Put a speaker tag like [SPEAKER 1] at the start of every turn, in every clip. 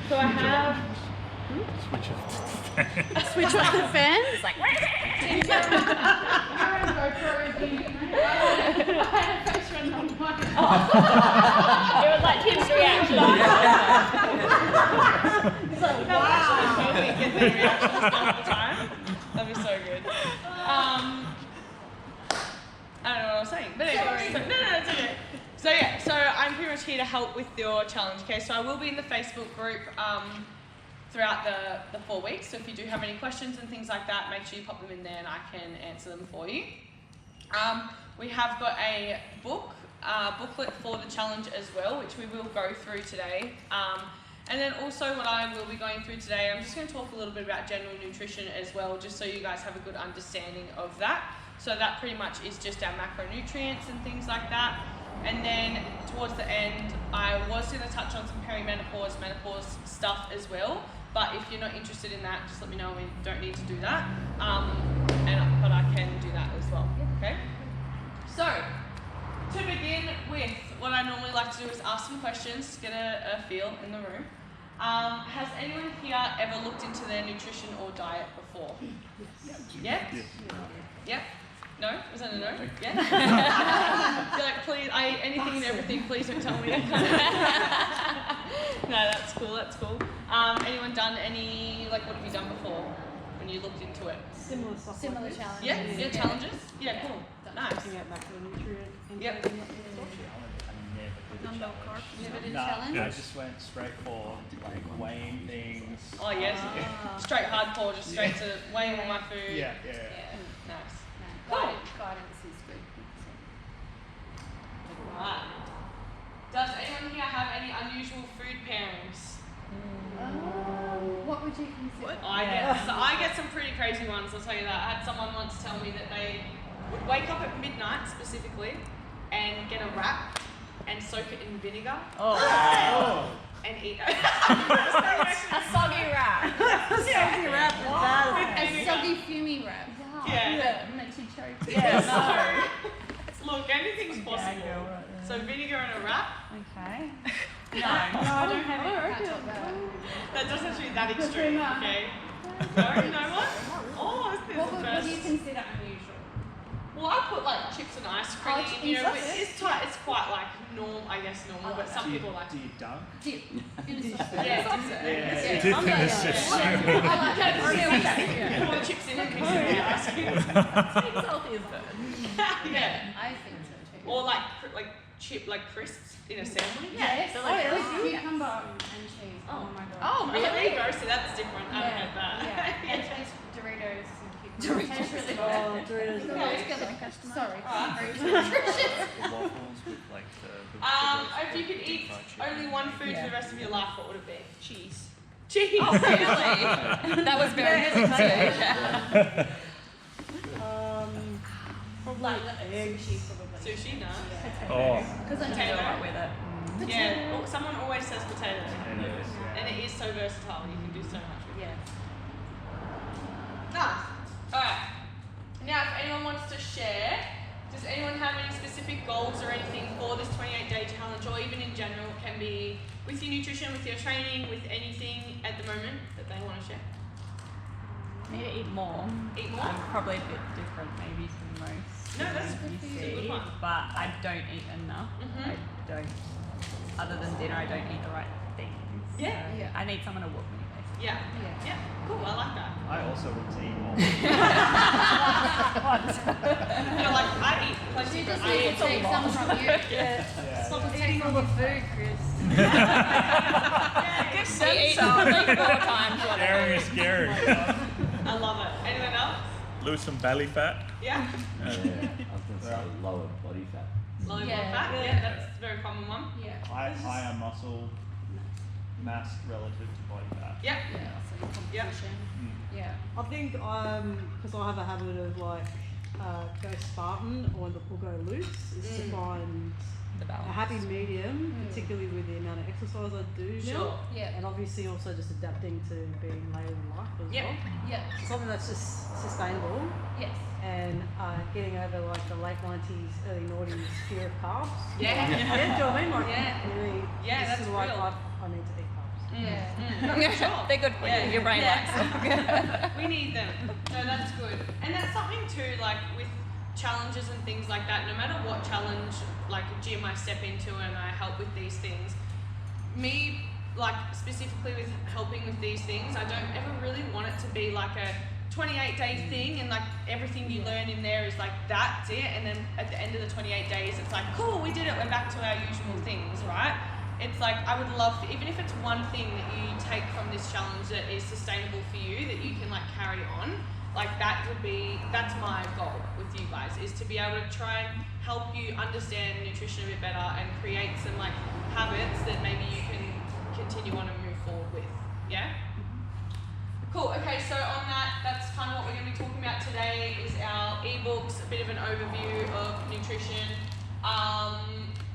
[SPEAKER 1] So I have
[SPEAKER 2] Switch off.
[SPEAKER 3] Switch off the fans.
[SPEAKER 1] it's like it was like Tim's reaction.
[SPEAKER 4] It's like, wow.
[SPEAKER 1] Perfect. Get their reactions all the time. That'd be so good. I don't know what I was saying, but anyway. So, no, it's okay. So yeah, so I'm pretty much here to help with your challenge. Okay, so I will be in the Facebook group throughout the 4 weeks. So if you do have any questions and things like that, make sure you pop them in there and I can answer them for you. We have got a booklet for the challenge as well, which we will go through today. And then also what I will be going through today, I'm just going to talk a little bit about general nutrition as well, just so you guys have a good understanding of that. So that pretty much is just our macronutrients and things like that. And then towards the end, I was going to touch on some perimenopause, menopause stuff as well. But if you're not interested in that, just let me know. We don't need to do that. But I can do that as well. Okay? So, to begin with, what I normally like to do is ask some questions to get a feel in the room. Has anyone here ever looked into their nutrition or diet before? Yes. Yeah? Yep. No? Was that a no? Yeah? You're like, please, anything and everything, please don't tell me. No, that's cool, that's cool. Anyone done any, like, what have you done before when you looked into it?
[SPEAKER 4] Similar stuff.
[SPEAKER 3] Similar
[SPEAKER 4] like
[SPEAKER 3] challenges.
[SPEAKER 1] Yeah, challenges? Yeah, cool. Nice.
[SPEAKER 4] Looking at macronutrient.
[SPEAKER 1] Yep.
[SPEAKER 3] Never did a
[SPEAKER 5] Nah,
[SPEAKER 3] challenge?
[SPEAKER 5] I just went straight for like weighing things.
[SPEAKER 1] Oh, yes. Straight hardcore, just straight to weighing all my food.
[SPEAKER 5] Yeah.
[SPEAKER 1] Nice.
[SPEAKER 3] Guidance is good.
[SPEAKER 1] Right. Does anyone here have any unusual food pairings?
[SPEAKER 3] What would you consider?
[SPEAKER 1] I get some pretty crazy ones, I'll tell you that. I had someone once tell me that they would wake up at midnight specifically and get a wrap and soak it in vinegar and eat it.
[SPEAKER 3] A soggy wrap.
[SPEAKER 4] Soggy wrap.
[SPEAKER 3] A soggy fumey wrap.
[SPEAKER 1] Yeah.
[SPEAKER 3] Makes you choke.
[SPEAKER 1] So, look, anything's possible. So vinegar and a wrap?
[SPEAKER 6] Okay.
[SPEAKER 4] No, I don't have it.
[SPEAKER 1] That doesn't have to be that extreme, okay? No, you know what? Oh, this is the
[SPEAKER 3] What do you
[SPEAKER 1] best.
[SPEAKER 3] consider unusual?
[SPEAKER 1] Well, I put like chips and ice cream, you know, it's quite like normal, I guess normal, but some people like
[SPEAKER 5] Do you dunk?
[SPEAKER 3] Dip.
[SPEAKER 1] Yeah,
[SPEAKER 2] Dip in the system.
[SPEAKER 3] I like that.
[SPEAKER 1] all the chips in and mix it with the ice cream. Yeah.
[SPEAKER 3] I think so too.
[SPEAKER 1] Or like crisps in a sandwich.
[SPEAKER 3] Yes.
[SPEAKER 1] So like,
[SPEAKER 3] cucumber and cheese. Oh my god.
[SPEAKER 1] oh, really? So that's different. I haven't had that.
[SPEAKER 3] Yeah. And taste Doritos and cucumber. Tastes really good.
[SPEAKER 4] Oh, Doritos.
[SPEAKER 3] Put it all together. Sorry.
[SPEAKER 2] Waffles with like the
[SPEAKER 1] if you could eat only one food for the rest of your life, what would it be?
[SPEAKER 6] Cheese.
[SPEAKER 1] Cheese.
[SPEAKER 6] Oh, really? That was very good too.
[SPEAKER 4] Probably eggs.
[SPEAKER 1] Sushi, no.
[SPEAKER 2] Oh,
[SPEAKER 3] Because I
[SPEAKER 1] Potato.
[SPEAKER 3] know.
[SPEAKER 6] With it.
[SPEAKER 1] Yeah, well, someone always says potato. And it is so versatile, you can do so much with it.
[SPEAKER 3] Yeah.
[SPEAKER 1] Nice. Alright. Now, if anyone wants to share, does anyone have any specific goals or anything for this 28-day challenge, or even in general? It can be with your nutrition, with your training, with anything at the moment that they want to share.
[SPEAKER 6] I need to eat more.
[SPEAKER 1] Eat more?
[SPEAKER 6] I'm probably a bit different maybe to most.
[SPEAKER 1] No, that's
[SPEAKER 6] you
[SPEAKER 1] a
[SPEAKER 6] see,
[SPEAKER 1] good one.
[SPEAKER 6] but I don't eat enough.
[SPEAKER 1] Mhm.
[SPEAKER 6] I don't. Other than dinner, I don't eat the right things.
[SPEAKER 1] Yeah.
[SPEAKER 6] So
[SPEAKER 3] Yeah.
[SPEAKER 6] I need someone to whoop me basically.
[SPEAKER 1] Yeah. Yeah. Cool, I like that.
[SPEAKER 5] I also would eat more.
[SPEAKER 1] You're like, I eat plenty,
[SPEAKER 3] You
[SPEAKER 1] but
[SPEAKER 3] just
[SPEAKER 1] I
[SPEAKER 3] need
[SPEAKER 1] eat
[SPEAKER 3] to take some from you.
[SPEAKER 5] Yeah.
[SPEAKER 4] Stop eating all the food, Chris.
[SPEAKER 6] We eat like 4 times whatever.
[SPEAKER 2] sharing is scary.
[SPEAKER 1] I love it. Anyone else?
[SPEAKER 2] Lose some belly fat.
[SPEAKER 1] Yeah?
[SPEAKER 7] I was going to say lower body fat.
[SPEAKER 1] Low blood
[SPEAKER 3] Yeah.
[SPEAKER 1] fat? Yeah, that's a very common one.
[SPEAKER 3] Yeah.
[SPEAKER 5] Higher muscle mass relative to body fat.
[SPEAKER 1] Yep.
[SPEAKER 3] Yeah. So your composition. Yeah.
[SPEAKER 4] I think because I have a habit of like go Spartan or we'll go loose, is to find
[SPEAKER 6] The
[SPEAKER 4] a
[SPEAKER 6] balance.
[SPEAKER 4] happy medium, particularly with the amount of exercise I do now.
[SPEAKER 1] Sure.
[SPEAKER 3] Yeah.
[SPEAKER 4] And obviously also just adapting to being later in life as
[SPEAKER 1] Yep.
[SPEAKER 4] well.
[SPEAKER 3] Yeah.
[SPEAKER 4] Something that's just sustainable
[SPEAKER 3] Yes.
[SPEAKER 4] and getting over like the late 90s, early noughties fear of carbs.
[SPEAKER 1] Yeah.
[SPEAKER 4] Yeah, do you know what I mean? Like,
[SPEAKER 1] Yeah.
[SPEAKER 4] really,
[SPEAKER 1] Yeah,
[SPEAKER 4] this
[SPEAKER 1] that's
[SPEAKER 4] is like
[SPEAKER 1] real.
[SPEAKER 4] I need to eat carbs.
[SPEAKER 1] Sure.
[SPEAKER 6] They're good for you. Your brain works.
[SPEAKER 1] We need them. No, that's good. And that's something too, like with challenges and things like that, no matter what challenge, like a gym I step into and I help with these things, me, like specifically with helping with these things, I don't ever really want it to be like a 28-day thing and like everything you learn in there is like that's it, and then at the end of the 28 days it's like cool, we did it, we're back to our usual things, right? It's like I would love to, even if it's one thing that you take from this challenge that is sustainable for you that you can like carry on, like that's my goal with you guys, is to be able to try and help you understand nutrition a bit better and create some like habits that maybe you can continue on and move forward with. Yeah? Cool. Okay, so on that's kind of what we're going to be talking about today is our ebooks, a bit of an overview of nutrition,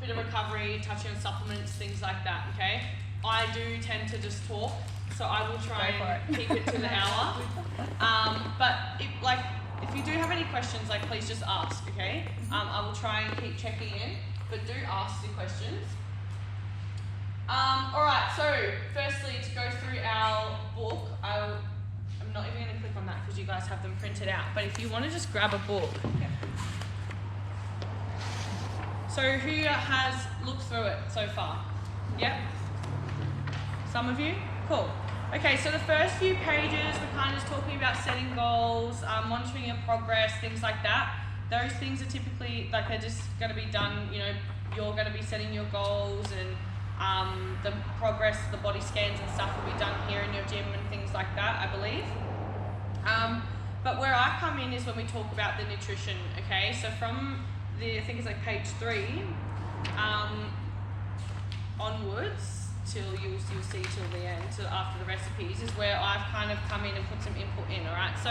[SPEAKER 1] bit of recovery, touching on supplements, things like that. Okay, I do tend to just talk, so I will try and keep it to the hour. But if you do have any questions, like please just ask. Okay, I will try and keep checking in, but do ask the questions. Alright, so firstly, to go through our book, I'm not even going to click on that because you guys have them printed out, but if you want to just grab a book. So who has looked through it so far? Yep? Some of you? Cool. Okay, so the first few pages, we're kind of just talking about setting goals, monitoring your progress, things like that. Those things are typically, like they're just going to be done, you're going to be setting your goals, and the progress, the body scans and stuff will be done here in your gym and things like that, I believe. But where I come in is when we talk about the nutrition, okay? So from I think it's like page 3 onwards till you'll see till the end, till after the recipes, is where I've kind of come in and put some input in, alright? So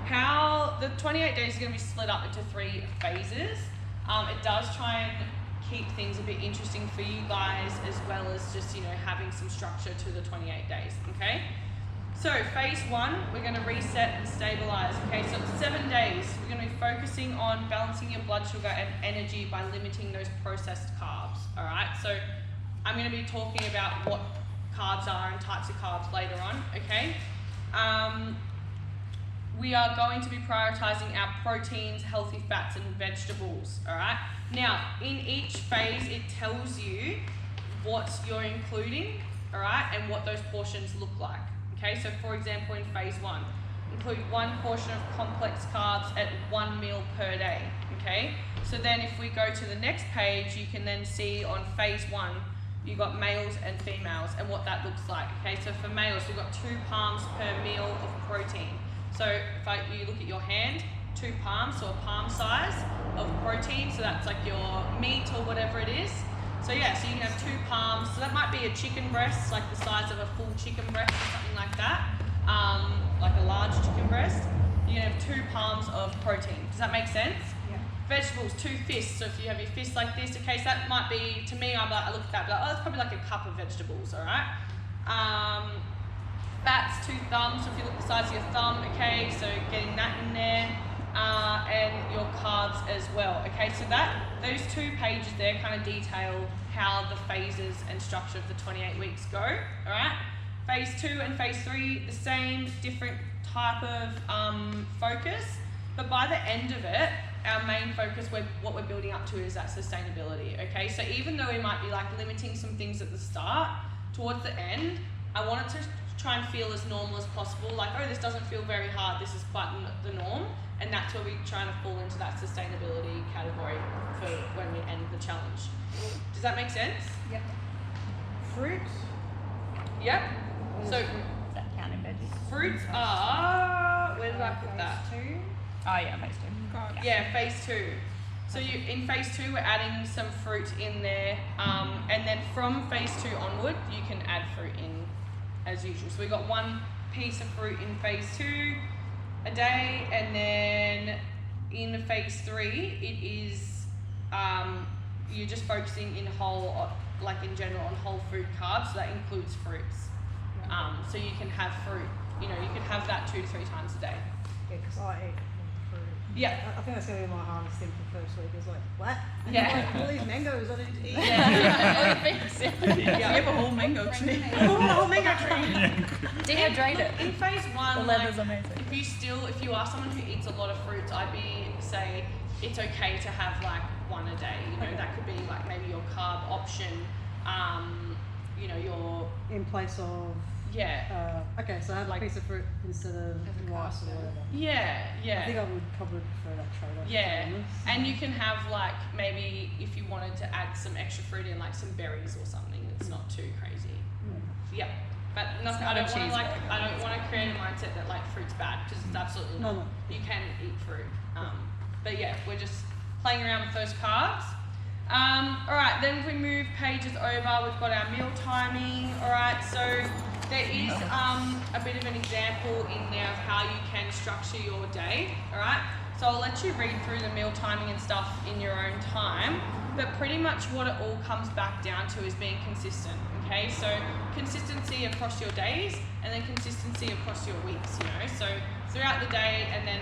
[SPEAKER 1] how the 28 days is going to be split up into 3 phases. It does try and keep things a bit interesting for you guys, as well as just having some structure to the 28 days. Okay, so phase 1, we're going to reset and stabilize. Okay, so it's 7 days. We're going to be focusing on balancing your blood sugar and energy by limiting those processed carbs. All right, so I'm going to be talking about what carbs are and types of carbs later on. Okay, we are going to be prioritizing our proteins, healthy fats, and vegetables. All right. Now, in each phase, it tells you what you're including, all right, and what those portions look like. Okay, so for example, in phase 1, include 1 portion of complex carbs at 1 meal per day. Okay, so then if we go to the next page, you can then see on phase 1, you've got males and females and what that looks like. Okay, so for males, we've got 2 palms per meal of protein. So if you look at your hand, 2 palms, so a palm size of protein, so that's like your meat or whatever it is. So yeah, so you can have 2 palms, so that might be a chicken breast, like the size of a full chicken breast or something like that, like a large chicken breast. You can have 2 palms of protein. Does that make sense?
[SPEAKER 4] Yeah.
[SPEAKER 1] Vegetables, 2 fists, so if you have your fist like this, okay, so that might be, to me, I look at that, oh, that's probably like a cup of vegetables, alright? Fats, 2 thumbs, so if you look at the size of your thumb, okay, so getting that in there, and your carbs as well, okay, so those 2 pages there kind of detail how the phases and structure of the 28 weeks go, alright? Phase 2 and phase 3, the same, different type of focus, but by the end of it, our main focus, what we're building up to is that sustainability, okay? So even though we might be like limiting some things at the start, towards the end, I want it to try and feel as normal as possible, like, oh, this doesn't feel very hard, this is quite the norm, and that's where we're trying to fall into that sustainability category for when we end the challenge. Does that make sense?
[SPEAKER 4] Yep. Fruit.
[SPEAKER 1] Yep. So
[SPEAKER 6] Does that count in veggies?
[SPEAKER 1] fruits are, where did I put that?
[SPEAKER 4] Phase 2.
[SPEAKER 6] Oh yeah, phase 2.
[SPEAKER 1] Yeah, phase 2. So in phase 2, we're adding some fruit in there, and then from phase 2 onward, you can add fruit in as usual. So we've got 1 piece of fruit in phase 2 a day, and then in phase 3, it is you're just focusing in whole, like in general, on whole food carbs. So that includes fruits. So you can have fruit. You can have that 2 to 3 times a day.
[SPEAKER 4] Yeah, because I eat fruit.
[SPEAKER 1] Yeah.
[SPEAKER 4] I think that's going to be my hardest thing for first week is like, what?
[SPEAKER 1] Yeah.
[SPEAKER 4] Like, all these mangoes I didn't eat.
[SPEAKER 1] Yeah.
[SPEAKER 6] You have a whole mango tree.
[SPEAKER 4] I want a whole mango tree.
[SPEAKER 6] Dehydrated.
[SPEAKER 1] In phase one,
[SPEAKER 6] The leather's amazing.
[SPEAKER 1] if you are someone who eats a lot of fruits, I'd say it's okay to have like one a day. You know,
[SPEAKER 4] Okay.
[SPEAKER 1] that could be like maybe your carb option. You know, your
[SPEAKER 4] In place of, okay, so I have like a piece of fruit instead of rice or whatever.
[SPEAKER 1] yeah.
[SPEAKER 4] I think I would probably prefer that trade-off.
[SPEAKER 1] Yeah,
[SPEAKER 4] to be honest.
[SPEAKER 1] and you can have like maybe if you wanted to add some extra fruit in, like some berries or something. It's not too crazy. Yeah, but nothing. I don't want to like. I don't want to create a mindset that like fruit's bad because it's absolutely not.
[SPEAKER 4] No.
[SPEAKER 1] You can eat fruit. But yeah, we're just playing around with those carbs. All right, then if we move pages over, we've got our meal timing. All right, so there is a bit of an example in there of how you can structure your day. All right, so I'll let you read through the meal timing and stuff in your own time. But pretty much what it all comes back down to is being consistent. Okay, so consistency across your days and then consistency across your weeks. You know, so throughout the day and then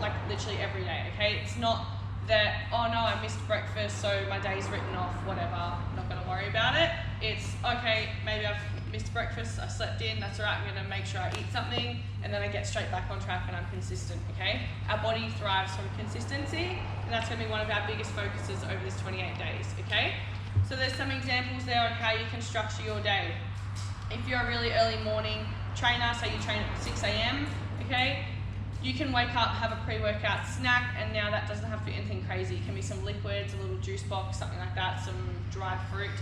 [SPEAKER 1] like literally every day. Okay, it's not that, oh no, I missed breakfast, so my day's written off, whatever, not going to worry about it. It's, okay, maybe I've missed breakfast, I slept in, that's all right, I'm going to make sure I eat something, and then I get straight back on track and I'm consistent, okay? Our body thrives from consistency, and that's going to be one of our biggest focuses over this 28 days, okay? So there's some examples there on how you can structure your day. If you're a really early morning trainer, say you train at 6 a.m, okay? You can wake up, have a pre-workout snack, and now that doesn't have to be anything crazy. It can be some liquids, a little juice box, something like that, some dried fruit.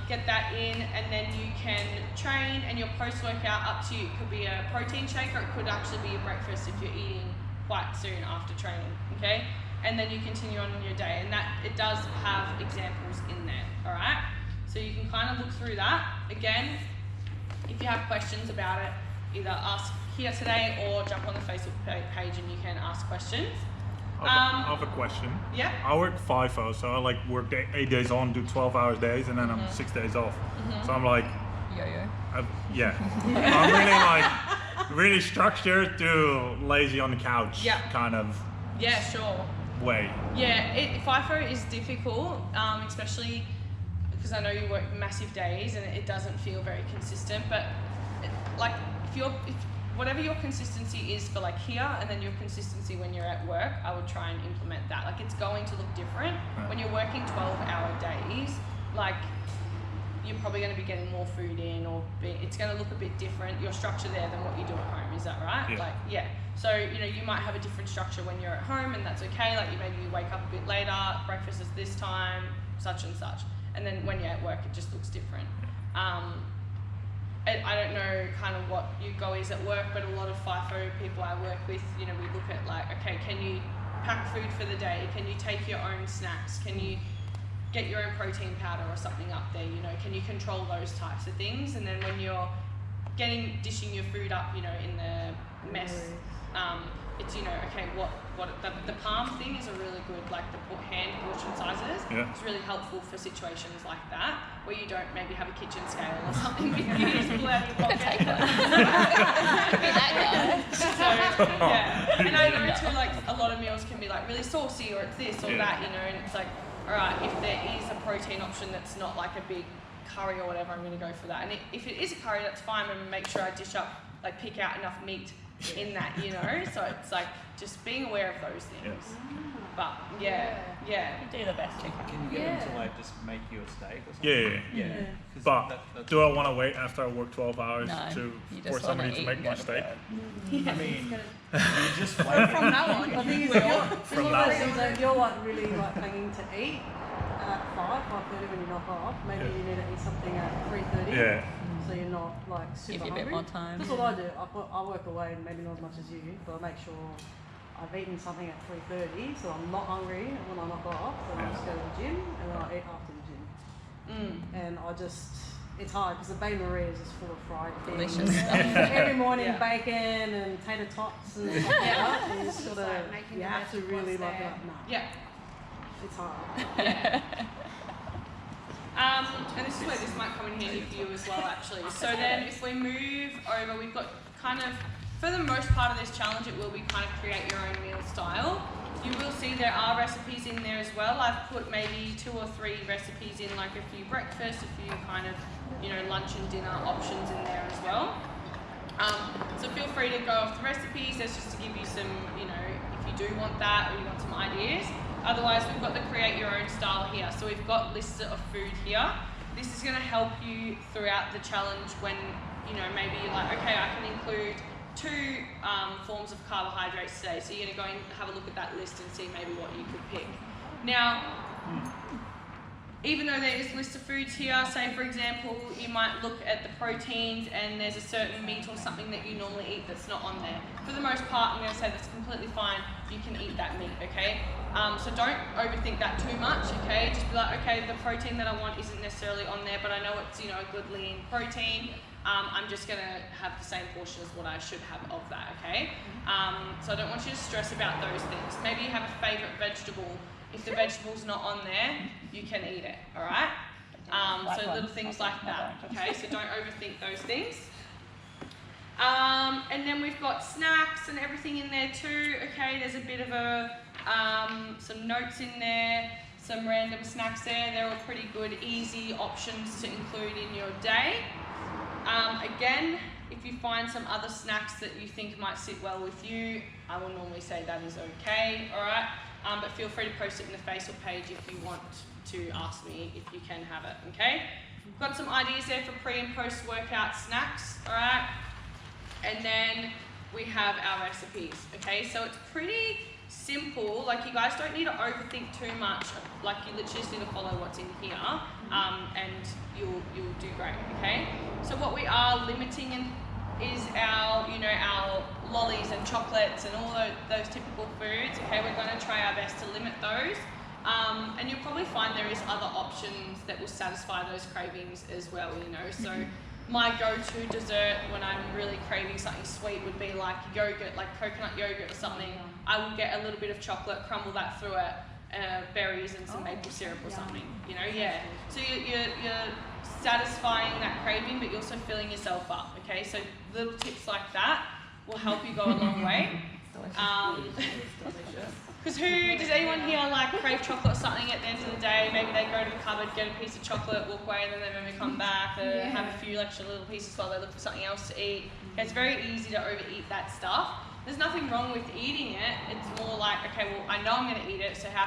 [SPEAKER 1] Get that in, and then you can train, and your post-workout, up to you. It could be a protein shake, or it could actually be your breakfast if you're eating quite soon after training, okay? And then you continue on in your day, and that it does have examples in there, all right? So you can kind of look through that. Again, if you have questions about it, either ask here today or jump on the Facebook page and you can ask questions.
[SPEAKER 2] I have a question.
[SPEAKER 1] Yeah.
[SPEAKER 2] I work FIFO, so I like work 8 days on, do 12 hours days, and then I'm 6 days off. So I'm like,
[SPEAKER 6] Yo-yo.
[SPEAKER 2] yeah. I'm really like, really structured to lazy on the couch kind of
[SPEAKER 1] Yeah, sure.
[SPEAKER 2] way.
[SPEAKER 1] Yeah, FIFO is difficult, especially because I know you work massive days and it doesn't feel very consistent. But like, if whatever your consistency is for like here, and then your consistency when you're at work, I would try and implement that. Like, it's going to look different when you're working 12-hour days. Like, you're probably going to be getting more food in, or it's going to look a bit different, your structure there, than what you do at home. Is that right?
[SPEAKER 2] Yeah.
[SPEAKER 1] Like, yeah. So, you know, you might have a different structure when you're at home, and that's okay. Like, maybe you wake up a bit later, breakfast is this time, such and such. And then when you're at work, it just looks different. I don't know kind of what your go is at work, but a lot of FIFO people I work with, you know, we look at like, okay, can you pack food for the day? Can you take your own snacks? Can you get your own protein powder or something up there? You know, can you control those types of things? And then when you're dishing your food up, you know, in the mess, it's, you know, okay, what the palm thing is a really good, like the hand portion sizes.
[SPEAKER 2] Yeah.
[SPEAKER 1] It's really helpful for situations like that, where you don't maybe have a kitchen scale or something with you, just pull out your pocket. So, yeah. And I know too, like, a lot of meals can be like really saucy, or it's this or that, you know, and it's like, all right, if there is a protein option that's not like a big curry or whatever, I'm going to go for that. And if it is a curry, that's fine. I'm going to make sure I dish up, like, pick out enough meat in that, you know. So it's like just being aware of those things.
[SPEAKER 2] Yes.
[SPEAKER 1] But yeah.
[SPEAKER 6] Do the best you can.
[SPEAKER 5] Can you get them to like just make you a steak or something?
[SPEAKER 2] Yeah.
[SPEAKER 5] Yeah. 'Cause
[SPEAKER 2] But
[SPEAKER 5] that's
[SPEAKER 2] do I want to wait after I work 12 hours
[SPEAKER 6] No,
[SPEAKER 2] to
[SPEAKER 6] you
[SPEAKER 2] for
[SPEAKER 6] just
[SPEAKER 2] somebody
[SPEAKER 6] wanna
[SPEAKER 2] to
[SPEAKER 6] eat
[SPEAKER 2] make
[SPEAKER 6] and
[SPEAKER 2] my
[SPEAKER 6] go to
[SPEAKER 2] steak?
[SPEAKER 6] bed.
[SPEAKER 5] I mean, you just wait.
[SPEAKER 6] From now on,
[SPEAKER 4] I think
[SPEAKER 6] you
[SPEAKER 4] it's
[SPEAKER 6] will.
[SPEAKER 2] From
[SPEAKER 4] one
[SPEAKER 2] now
[SPEAKER 4] of those
[SPEAKER 2] on.
[SPEAKER 4] things that if you're like really like planning to eat at 5:30 when you knock off, maybe
[SPEAKER 2] Yeah.
[SPEAKER 4] you need to eat something at 3:30.
[SPEAKER 2] Yeah.
[SPEAKER 4] So you're not like super
[SPEAKER 6] Give you a bit
[SPEAKER 4] hungry.
[SPEAKER 6] more time.
[SPEAKER 4] That's what I do. I work away, and maybe not as much as you, but I make sure I've eaten something at 3:30, so I'm not hungry when I knock off. Then I just go to the gym, and then I eat after the gym. And it's hard because the Bain Marie is just full of fried things.
[SPEAKER 6] Delicious stuff.
[SPEAKER 4] Every morning,
[SPEAKER 1] Yeah.
[SPEAKER 4] bacon and tater tots and stuff like that. And you just gotta,
[SPEAKER 3] like making
[SPEAKER 4] you
[SPEAKER 3] the
[SPEAKER 4] have
[SPEAKER 3] best
[SPEAKER 4] to
[SPEAKER 3] of
[SPEAKER 4] really
[SPEAKER 3] what's
[SPEAKER 4] like
[SPEAKER 3] there.
[SPEAKER 4] it. No,
[SPEAKER 1] Yeah.
[SPEAKER 4] it's hard.
[SPEAKER 1] And this is where this might come in handy for you as well, actually. So then if we move over, we've got kind of for the most part of this challenge, it will be kind of create your own meal style. You will see there are recipes in there as well. I've put maybe 2 or 3 recipes in, like a few breakfast, a few kind of, lunch and dinner options in there as well. So feel free to go off the recipes. That's just to give you some, if you do want that or you want some ideas. Otherwise, we've got the create your own style here. So we've got lists of food here. This is going to help you throughout the challenge when, maybe you're like, okay, I can include 2 forms of carbohydrates today. So you're going to go and have a look at that list and see maybe what you could pick. Now, even though there is a list of foods here, say for example, you might look at the proteins and there's a certain meat or something that you normally eat that's not on there. For the most part, I'm going to say that's completely fine. You can eat that meat, okay? So don't overthink that too much, okay? Just be like, okay, the protein that I want isn't necessarily on there, but I know it's, a good lean protein. I'm just going to have the same portion as what I should have of that, okay? So I don't want you to stress about those things. Maybe you have a favourite vegetable. If the vegetable's not on there, you can eat it, alright? So little things like that, okay? So don't overthink those things. And then we've got snacks and everything in there too, okay? There's a bit of some notes in there, some random snacks there. They're all pretty good, easy options to include in your day. Again, if you find some other snacks that you think might sit well with you, I will normally say that is okay, alright? But feel free to post it in the Facebook page if you want to ask me if you can have it, okay? We've got some ideas there for pre and post workout snacks, alright? And then we have our recipes, okay? So it's pretty simple, like you guys don't need to overthink too much, like you literally just need to follow what's in here, and you'll do great, okay? So what we are limiting is our, our lollies and chocolates and all those typical foods, okay? We're going to try our best to limit those, and you'll probably find there is other options that will satisfy those cravings as well, so my go-to dessert when I'm really craving something sweet would be like yogurt, like coconut yogurt or something. I will get a little bit of chocolate, crumble that through it, berries and some maple syrup or something, yeah. So you're satisfying that craving, but you're also filling yourself up, okay? So little tips like that will help you go a long way. Because does anyone here like crave chocolate or something at the end of the day? Maybe they go to the cupboard, get a piece of chocolate, walk away, and then they maybe come back and have a few extra little pieces while they look for something else to eat. Okay, it's very easy to overeat that stuff. There's nothing wrong with eating it. It's more like, okay, well, I know I'm going to eat it, so how can